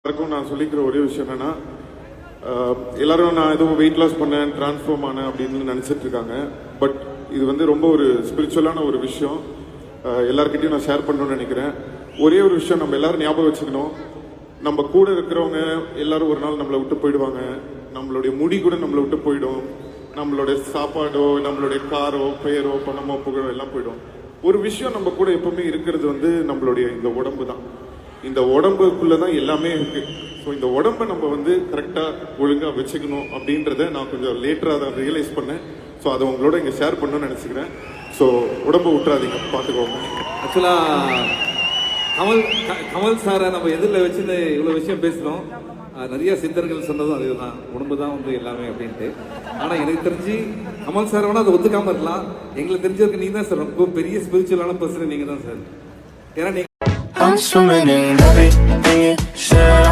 எல்லாருக்கும் நான் சொல்லிக்கிற ஒரே விஷயம் என்னன்னா, எல்லாரும் நான் எதுவும் வெயிட் லாஸ் பண்ணேன், டிரான்ஸ்ஃபார்ம் ஆனேன் அப்படின்னு நினைச்சிட்டு இருக்காங்க. பட் இது வந்து ரொம்ப ஒரு ஸ்பிரிச்சுவலான ஒரு விஷயம். எல்லாருக்கிட்டையும் நான் ஷேர் பண்ணணும்னு நினைக்கிறேன். ஒரே ஒரு விஷயம் நம்ம எல்லாரும் ஞாபகம் வச்சுக்கணும். நம்ம கூட இருக்கிறவங்க எல்லாரும் ஒரு நாள் நம்மளை விட்டு போயிடுவாங்க. நம்மளுடைய முடி கூட நம்மளை விட்டு போயிடும். நம்மளுடைய சாப்பாடோ, நம்மளுடைய காரோ, பெயரோ, பணமோ, புகழோ எல்லாம் போயிடும். ஒரு விஷயம் நம்ம கூட எப்பவுமே இருக்கிறது வந்து நம்மளுடைய இந்த உடம்பு தான். இந்த உடம்புக்குள்ளதான் எல்லாமே இருக்கு. ஸோ இந்த உடம்பை நம்ம வந்து கரெக்டா ஒழுங்கா வச்சுக்கணும் அப்படின்றத நான் கொஞ்சம் லேட்டரா தான் ரியலைஸ் பண்ணேன். ஸோ அதை உங்களோட இங்க ஷேர் பண்ணணும்னு நினைச்சுக்கிறேன். ஸோ உடம்பை விட்டுறாதீங்க, பார்த்துக்கோங்க. ஆக்சுவலா கமல் சாரை நம்ம எதிரில் வச்சு இவ்வளவு விஷயம் பேசணும். நிறைய சித்தர்கள் சொன்னதும் அதுதான், உடம்பு தான் வந்து எல்லாமே அப்படின்ட்டு. ஆனா எனக்கு தெரிஞ்சு கமல் சார் வேணா அதை ஒத்துக்காம இருக்கலாம். எங்களுக்கு தெரிஞ்சதுக்கு நீங்க தான் சார் ரொம்ப பெரிய ஸ்பிரிச்சுவலான பர்சன். நீங்க தான் சார். ஏன்னா I'm swimming in everything you said.